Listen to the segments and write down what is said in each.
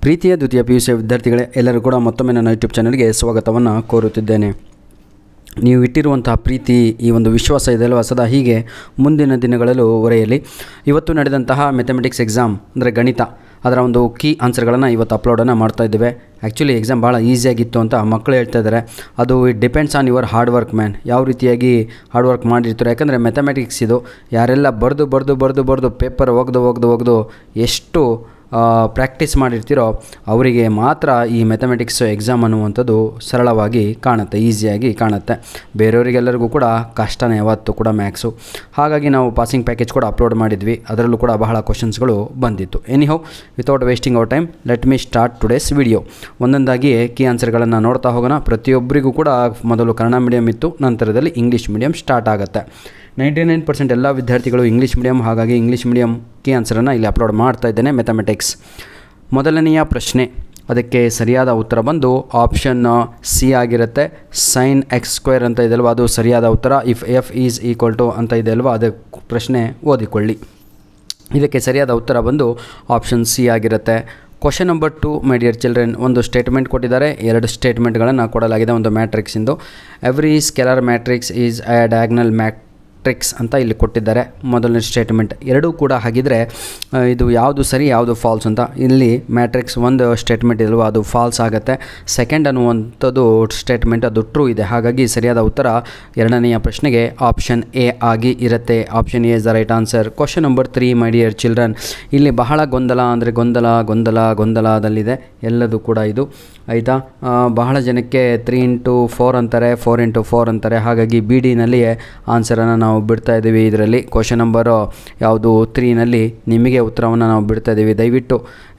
ಪ್ರೀತಿಯ ದ್ವಿತೀಯ PUC ವಿದ್ಯಾರ್ಥಿಗಳೇ, ಎಲ್ಲರೂ ಕೂಡ ಮತ್ತೊಮ್ಮೆ ನನ್ನ ಯೂಟ್ಯೂಬ್ ಚಾನಲ್ಗೆ ಸ್ವಾಗತವನ್ನು ಕೋರುತ್ತಿದ್ದೇನೆ. ನೀವು ಇಟ್ಟಿರುವಂತಹ ಪ್ರೀತಿ, ಈ ಒಂದು ವಿಶ್ವಾಸ ಇದೆಯಲ್ವ, ಸದಾ ಹೀಗೆ ಮುಂದಿನ ದಿನಗಳಲ್ಲೂ ಹೊರೆಯಲಿ. ಇವತ್ತು ನಡೆದಂತಹ ಮ್ಯಾಥಮೆಟಿಕ್ಸ್ ಎಕ್ಸಾಮ್ ಅಂದರೆ ಗಣಿತ, ಅದರ ಒಂದು ಕೀ ಆನ್ಸರ್ಗಳನ್ನು ಇವತ್ತು ಅಪ್ಲೋಡನ್ನು ಮಾಡ್ತಾಯಿದ್ದೇವೆ. ಆ್ಯಕ್ಚುಲಿ ಎಕ್ಸಾಮ್ ಭಾಳ ಈಸಿಯಾಗಿತ್ತು ಅಂತ ಮಕ್ಕಳು ಹೇಳ್ತಾ ಇದ್ದಾರೆ. ಅದು it depends on your hard work man, ಯಾವ ರೀತಿಯಾಗಿ ಹಾರ್ಡ್ ವರ್ಕ್ ಮಾಡಿರ್ತಾರೆ. ಯಾಕಂದರೆ ಮ್ಯಾಥಮೆಟಿಕ್ಸ್ ಇದು ಯಾರೆಲ್ಲ ಬರೆದು ಪೇಪರ್ ಒಗೆದು ಎಷ್ಟು ಪ್ರಾಕ್ಟೀಸ್ ಮಾಡಿರ್ತೀರೋ ಅವರಿಗೆ ಮಾತ್ರ ಈ ಮ್ಯಾಥಮೆಟಿಕ್ಸ್ ಎಕ್ಸಾಮ್ ಅನ್ನುವಂಥದ್ದು ಸರಳವಾಗಿ ಕಾಣುತ್ತೆ, ಈಸಿಯಾಗಿ ಕಾಣುತ್ತೆ. ಬೇರೆಯವರಿಗೆಲ್ಲರಿಗೂ ಕೂಡ ಕಷ್ಟನೇ ಯಾವತ್ತೂ ಕೂಡ ಮ್ಯಾಥ್ಸು. ಹಾಗಾಗಿ ನಾವು ಪಾಸಿಂಗ್ ಪ್ಯಾಕೇಜ್ ಕೂಡ ಅಪ್ಲೋಡ್ ಮಾಡಿದ್ವಿ, ಅದರಲ್ಲೂ ಕೂಡ ಬಹಳ ಕ್ವಶನ್ಸ್ಗಳು ಬಂದಿತ್ತು. Anyhow, without wasting our time, let me start today's video. ಒಂದೊಂದಾಗಿ ಕೀ ಆನ್ಸರ್ಗಳನ್ನು ನೋಡ್ತಾ ಹೋಗೋಣ. ಪ್ರತಿಯೊಬ್ಬರಿಗೂ ಕೂಡ ಮೊದಲು ಕನ್ನಡ ಮೀಡಿಯಮ್ ಇತ್ತು, ನಂತರದಲ್ಲಿ ಇಂಗ್ಲೀಷ್ ಮೀಡಿಯಮ್ ಸ್ಟಾರ್ಟ್ ಆಗುತ್ತೆ. 99% ಎಲ್ಲ ವಿದ್ಯಾರ್ಥಿಗಳು ಇಂಗ್ಲೀಷ್ ಮೀಡಿಯಮ್, ಹಾಗಾಗಿ ಇಂಗ್ಲೀಷ್ ಮೀಡಿಯಮ್ ಕೀ ಆನ್ಸರನ್ನು ಇಲ್ಲಿ ಅಪ್ಲೋಡ್ ಮಾಡ್ತಾ ಇದ್ದೇನೆ. ಮ್ಯಾಥಮೆಟಿಕ್ಸ್ ಮೊದಲನೆಯ ಪ್ರಶ್ನೆ, ಅದಕ್ಕೆ ಸರಿಯಾದ ಉತ್ತರ ಬಂದು ಆಪ್ಷನ್ ಸಿ ಆಗಿರುತ್ತೆ. sin x² ಅಂತ ಇದೆಯಲ್ವ, ಅದು ಸರಿಯಾದ ಉತ್ತರ. If f is equal to ಅಂತ ಇದೆಯಲ್ವ, ಅದು ಪ್ರಶ್ನೆ ಓದಿಕೊಳ್ಳಿ. ಇದಕ್ಕೆ ಸರಿಯಾದ ಉತ್ತರ ಬಂದು ಆಪ್ಷನ್ ಸಿ ಆಗಿರುತ್ತೆ. Question number 2 my dear children, ಒಂದು ಸ್ಟೇಟ್ಮೆಂಟ್ ಕೊಟ್ಟಿದ್ದಾರೆ, 2 ಸ್ಟೇಟ್ಮೆಂಟ್ಗಳನ್ನು ಕೊಡಲಾಗಿದೆ ಒಂದು ಮ್ಯಾಟ್ರಿಕ್ಸಿಂದು. Every scalar matrix is a diagonal matrix ಅಂತ ಇಲ್ಲಿ ಕೊಟ್ಟಿದ್ದಾರೆ. ಮೊದಲನೇ ಸ್ಟೇಟ್ಮೆಂಟ್ ಎರಡೂ ಕೂಡ ಹಾಗಿದ್ರೆ ಇದು ಯಾವುದು ಸರಿ ಯಾವುದು ಫಾಲ್ಸ್ ಅಂತ. ಇಲ್ಲಿ ಮ್ಯಾಟ್ರಿಕ್ಸ್ ಒಂದು ಸ್ಟೇಟ್ಮೆಂಟ್ ಇಲ್ವ, ಅದು ಫಾಲ್ಸ್ ಆಗುತ್ತೆ. ಸೆಕೆಂಡ್ ಅನ್ನುವಂಥದ್ದು ಸ್ಟೇಟ್ಮೆಂಟ್ ಅದು ಟ್ರೂ ಇದೆ. ಹಾಗಾಗಿ ಸರಿಯಾದ ಉತ್ತರ ಎರಡನೆಯ ಪ್ರಶ್ನೆಗೆ ಆಪ್ಷನ್ ಎ ಆಗಿ ಇರುತ್ತೆ. Option A is the right answer. Question number 3 my dear children, ಇಲ್ಲಿ ಬಹಳ ಗೊಂದಲ ಅಂದರೆ ಗೊಂದಲದಲ್ಲಿದೆ ಎಲ್ಲದೂ ಕೂಡ ಇದು, ಆಯಿತಾ. ಬಹಳ ಜನಕ್ಕೆ 3 into 4 ಅಂತಾರೆ, 4 into 4 ಅಂತಾರೆ. ಹಾಗಾಗಿ ಬಿ ಡಿನಲ್ಲಿಯೇ ಆನ್ಸರನ್ನು ನಾವು ಬಿಡ್ತಾ ಇದ್ದೀವಿ. ಇದರಲ್ಲಿ ಕ್ವಶನ್ ನಂಬರು ಯಾವುದು 3ನಲ್ಲಿ ನಿಮಗೆ ಉತ್ತರವನ್ನು ನಾವು ಬಿಡ್ತಾ ಇದ್ದೀವಿ. ದಯವಿಟ್ಟು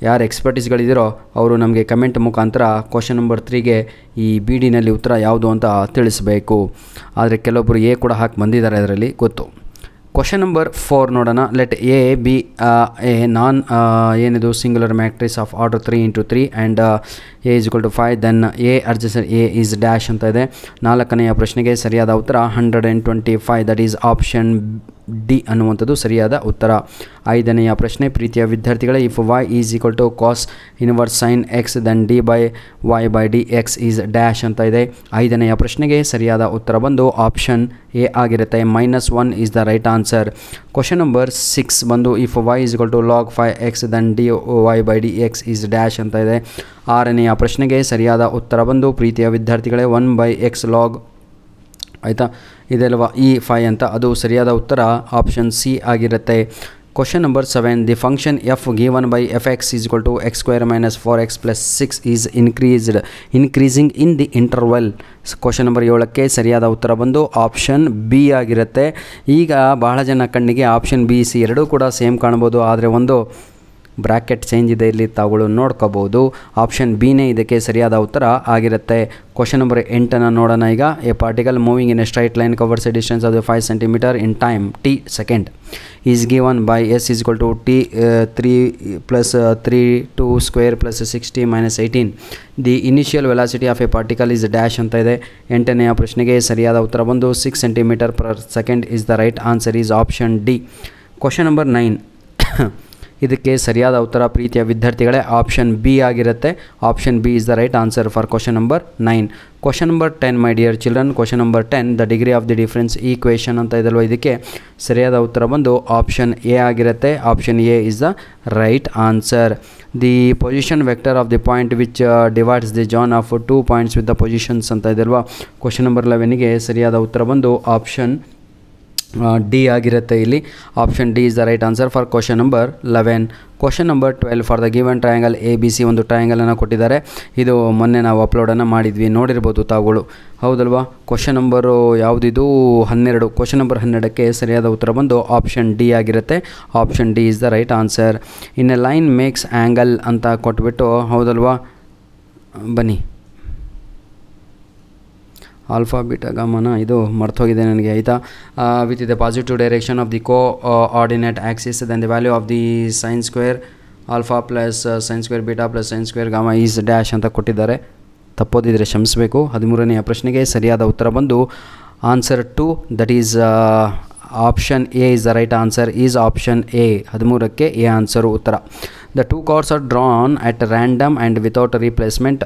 ಯಾರು ಎಕ್ಸ್ಪರ್ಟೀಸ್ಗಳಿದ್ದೀರೋ ಅವರು ನಮಗೆ ಕಮೆಂಟ್ ಮುಖಾಂತರ ಕ್ವಶನ್ ನಂಬರ್ 3ಗೆ ಈ ಬಿ ಡಿನಲ್ಲಿ ಉತ್ತರ ಯಾವುದು ಅಂತ ತಿಳಿಸಬೇಕು. ಆದರೆ ಕೆಲವೊಬ್ಬರು ಎ ಕೂಡ ಹಾಕಿ ಬಂದಿದ್ದಾರೆ, ಅದರಲ್ಲಿ ಗೊತ್ತು. ಕ್ವಶನ್ ನಂಬರ್ 4 ನೋಡೋಣ. Let A be a non ಏನಿದು singular matrix of order 3 into 3 and A is equal to 5, then A adjacent A is dash ಅಂತ ಇದೆ. 4ನೆಯ ಪ್ರಶ್ನೆಗೆ ಸರಿಯಾದ ಉತ್ತರ 125, ದಟ್ ಈಸ್ ಆಪ್ಷನ್ ಡಿ ಅನ್ನುವಂಥದ್ದು ಸರಿಯಾದ ಉತ್ತರ. 5ನೆಯ ಪ್ರಶ್ನೆ, ಪ್ರೀತಿಯ ವಿದ್ಯಾರ್ಥಿಗಳೇ, if y is equal to cos inverse sine x then d by y by d x is dash ಅಂತ ಇದೆ. 5ನೆಯ ಪ್ರಶ್ನೆಗೆ ಸರಿಯಾದ ಉತ್ತರ ಬಂದು ಆಪ್ಷನ್ ಎ ಆಗಿರುತ್ತೆ. -1 is the right answer. Question number 6 ಬಂದು if y is equal to log 5x then d y by d x is dash ಅಂತ ಇದೆ. 6ನೆಯ ಪ್ರಶ್ನೆಗೆ ಸರಿಯಾದ ಉತ್ತರ ಬಂದು ಪ್ರೀತಿಯ ವಿದ್ಯಾರ್ಥಿಗಳೇ 1/x ಲಾಗ್, ಆಯಿತಾ, ಇದೆಲ್ವ ಈ 5 ಅಂತ, ಅದು ಸರಿಯಾದ ಉತ್ತರ ಆಪ್ಷನ್ ಸಿ ಆಗಿರುತ್ತೆ. Question number 7, the function F given by fx is equal to x² - 4x + 6 is increasing in the interval. Question number 7ಕ್ಕೆ ಸರಿಯಾದ ಉತ್ತರ ಬಂದು ಆಪ್ಷನ್ ಬಿ ಆಗಿರುತ್ತೆ. ಈಗ ಬಹಳ ಜನ ಕಣ್ಣಿಗೆ ಆಪ್ಷನ್ ಬಿ ಸಿ ಎರಡೂ ಕೂಡ ಸೇಮ್ ಕಾಣ್ಬೋದು, ಆದರೆ ಒಂದು ಬ್ರ್ಯಾಕೆಟ್ ಚೇಂಜ್ ಇದೆ, ಇಲ್ಲಿ ತಾವುಗಳು ನೋಡ್ಕೋಬೋದು. ಆಪ್ಷನ್ ಬಿನೇ ಇದಕ್ಕೆ ಸರಿಯಾದ ಉತ್ತರ ಆಗಿರುತ್ತೆ. ಕ್ವಶನ್ ನಂಬರ್ 8 ನೋಡೋಣ ಈಗ. A particle moving in a straight line covers a distance of 5 centimeter in time t second is given by s is equal to t 3 + 3 2² + 60 - 18. The initial velocity of a particle is dash ಅಂತ ಇದೆ. 8ನೆಯ ಪ್ರಶ್ನೆಗೆ ಸರಿಯಾದ ಉತ್ತರ ಬಂದು 6 cm/s is the right answer, is option D. Question number 9, ಇದಕ್ಕೆ ಸರಿಯಾದ ಉತ್ತರ ಪ್ರೀತಿಯ ವಿದ್ಯಾರ್ಥಿಗಳೇ ಆಪ್ಷನ್ ಬಿ ಆಗಿರುತ್ತೆ. Option B is the right answer for question number 9. Question number 10 my dear children, question number 10, the degree of the difference equation ಅಂತ ಇದಲ್ವ, ಇದಕ್ಕೆ ಸರಿಯಾದ ಉತ್ತರ ಬಂದು ಆಪ್ಷನ್ ಎ ಆಗಿರುತ್ತೆ. Option A is the right answer. The position vector of the point which divides the join of 2 points with the positions ಅಂತ ಇದಲ್ವ. Question number 11ಗೆ ಸರಿಯಾದ ಉತ್ತರ ಬಂದು ಆಪ್ಷನ್ ಡಿ ಆಗಿರುತ್ತೆ. ಇಲ್ಲಿ option D is the right answer for question number 11. Question number 12, for the given triangle A B C, ಒಂದು ಟ್ರಯಾಂಗಲನ್ನು ಕೊಟ್ಟಿದ್ದಾರೆ. ಇದು ಮೊನ್ನೆ ನಾವು ಅಪ್ಲೋಡನ್ನು ಮಾಡಿದ್ವಿ, ನೋಡಿರ್ಬೋದು ತಾವುಗಳು, ಹೌದಲ್ವಾ. ಕ್ವಶನ್ ನಂಬರು ಯಾವುದಿದು 12. ಕ್ವಶನ್ ನಂಬರ್ 12ಕ್ಕೆ ಸರಿಯಾದ ಉತ್ತರ ಬಂದು ಆಪ್ಷನ್ ಡಿ ಆಗಿರುತ್ತೆ. Option D is the right answer. In a line makes angle ಅಂತ ಕೊಟ್ಬಿಟ್ಟು, ಹೌದಲ್ವಾ, ಬನ್ನಿ ಆಲ್ಫಾ ಬೀಟಾ ಗಾಮನ ಇದು ಮರ್ತೋಗಿದೆ ನನಗೆ, ಆಯಿತಾ. With the positive direction of the coordinate axis then the value of the sin² alpha plus sin² beta plus sin² gamma is dash ಅಂತ ಕೊಟ್ಟಿದ್ದಾರೆ. ತಪ್ಪೋದಿದ್ರೆ ಕ್ಷಮಿಸಬೇಕು. 13ನೆಯ ಪ್ರಶ್ನೆಗೆ ಸರಿಯಾದ ಉತ್ತರ ಬಂದು answer 2, that is option A is the right answer, is option A. 13ಕ್ಕೆ ಎ ಆನ್ಸರು ಉತ್ತರ. The 2 cards are drawn at random and without replacement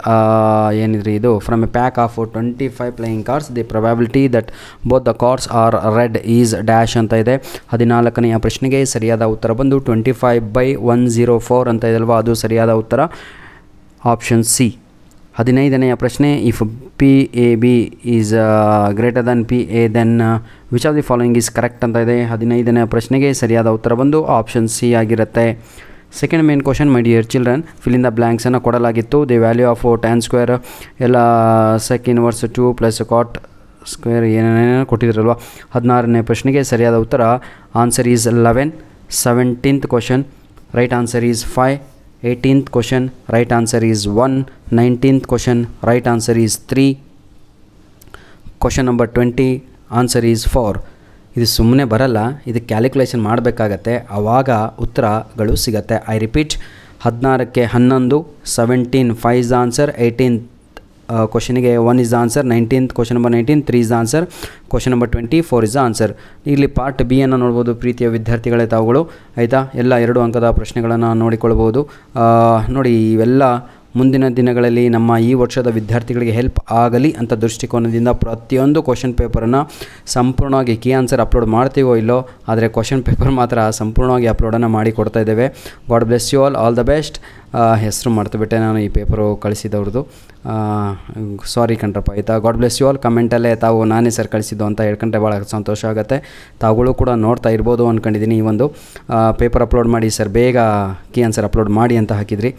ಏನಿದ್ರಿ ಇದು from a pack of 25 playing cards the probability that both the cards are red is dash ಅಂತ ಇದೆ. 14ನೆಯ ಪ್ರಶ್ನೆಗೆ ಸರಿಯಾದ ಉತ್ತರ ಬಂದು 25/104 ಅಂತ ಇದೆ ಅಲ್ವಾ, ಅದು ಸರಿಯಾದ ಉತ್ತರ ಆಪ್ಷನ್ ಸಿ. 15ನೆಯ ಪ್ರಶ್ನೆ, if PAB is greater than PA then which of the following is correct ಅಂತ ಇದೆ. 15ನೆಯ ಪ್ರಶ್ನೆಗೆ ಸರಿಯಾದ ಉತ್ತರ ಬಂದು ಆಪ್ಷನ್ ಸಿ ಆಗಿರುತ್ತೆ. Second main question, my dear children fill in the ಬ್ಲ್ಯಾಂಕ್ಸನ್ನು ಕೊಡಲಾಗಿತ್ತು. The value of tan square ಎಲ್ಲ sec inverse 2 plus cot square ಏನೇನೇನೋ ಕೊಟ್ಟಿದ್ರಲ್ವ. 16ನೇ ಪ್ರಶ್ನೆಗೆ ಸರಿಯಾದ ಉತ್ತರ answer is 11. 17th question, right answer is 5. 18th question, right answer is 1. 19th question, right answer is 3. Question number 20, answer is 4. ಇದು ಸುಮ್ಮನೆ ಬರಲ್ಲ, ಇದು ಕ್ಯಾಲ್ಕುಲೇಷನ್ ಮಾಡಬೇಕಾಗತ್ತೆ, ಆವಾಗ ಉತ್ತರಗಳು ಸಿಗತ್ತೆ. ಐ ರಿಪೀಟ್, 16ಕ್ಕೆ 11, 17 5 is the answer, 18th ಕ್ವಶನಿಗೆ 1 is the answer, 19th question number 19 3 is the answer, question number 20 4 is the answer. ಇಲ್ಲಿ ಪಾರ್ಟ್ ಬಿ ಅನ್ನು ನೋಡ್ಬೋದು ಪ್ರೀತಿಯ ವಿದ್ಯಾರ್ಥಿಗಳೇ ತಾವುಗಳು, ಆಯಿತಾ. ಎಲ್ಲ 2 ಅಂಕದ ಪ್ರಶ್ನೆಗಳನ್ನು ನೋಡಿಕೊಳ್ಬೋದು. ನೋಡಿ, ಇವೆಲ್ಲ ಮುಂದಿನ ದಿನಗಳಲ್ಲಿ ನಮ್ಮ ಈ ವರ್ಷದ ವಿದ್ಯಾರ್ಥಿಗಳಿಗೆ ಹೆಲ್ಪ್ ಆಗಲಿ ಅಂತ ದೃಷ್ಟಿಕೋನದಿಂದ ಪ್ರತಿಯೊಂದು ಕ್ವಶನ್ ಪೇಪರನ್ನು ಸಂಪೂರ್ಣವಾಗಿ ಕೀ ಆನ್ಸರ್ ಅಪ್ಲೋಡ್ ಮಾಡ್ತೀವೋ ಇಲ್ಲೋ, ಆದರೆ ಕ್ವಶನ್ ಪೇಪರ್ ಮಾತ್ರ ಸಂಪೂರ್ಣವಾಗಿ ಅಪ್ಲೋಡನ್ನು ಮಾಡಿ ಕೊಡ್ತಾ ಇದ್ದೇವೆ. God bless you all the best. ಹೆಸರು ಮರ್ತುಬಿಟ್ಟೆ ನಾನು ಈ ಪೇಪರು ಕಳಿಸಿದವ್ರದ್ದು, ಸಾರಿ ಕಣ್ರಪ್ಪ, ಆಯಿತಾ. God bless you all. ಕಮೆಂಟಲ್ಲೇ ತಾವು ನಾನೇ ಸರ್ ಕಳಿಸಿದ್ದು ಅಂತ ಹೇಳ್ಕೊಂಡ್ರೆ ಭಾಳ ಸಂತೋಷ ಆಗುತ್ತೆ. ತಾವುಗಳು ಕೂಡ ನೋಡ್ತಾ ಇರ್ಬೋದು ಅಂದ್ಕೊಂಡಿದ್ದೀನಿ. ಈ ಒಂದು ಪೇಪರ್ ಅಪ್ಲೋಡ್ ಮಾಡಿ ಸರ್, ಬೇಗ ಕೀ ಆನ್ಸರ್ ಅಪ್ಲೋಡ್ ಮಾಡಿ ಅಂತ ಹಾಕಿದ್ರಿ.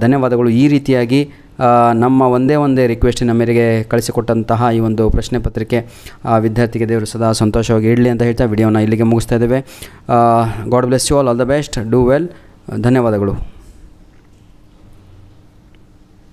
ಧನ್ಯವಾದಗಳು. ಈ ರೀತಿಯಾಗಿ ನಮ್ಮ ಒಂದೇ ರಿಕ್ವೆಸ್ಟಿನ ಮೇರೆಗೆ ಕಳಿಸಿಕೊಟ್ಟಂತಹ ಈ ಒಂದು ಪ್ರಶ್ನೆ ಪತ್ರಿಕೆ ವಿದ್ಯಾರ್ಥಿಗೆ ದೇವರು ಸದಾ ಸಂತೋಷವಾಗಿ ಇಡಲಿ ಅಂತ ಹೇಳ್ತಾ ವಿಡಿಯೋನ ಇಲ್ಲಿಗೆ ಮುಗಿಸ್ತಾ ಇದ್ದೇವೆ. God bless you all the best, do well. ಧನ್ಯವಾದಗಳು.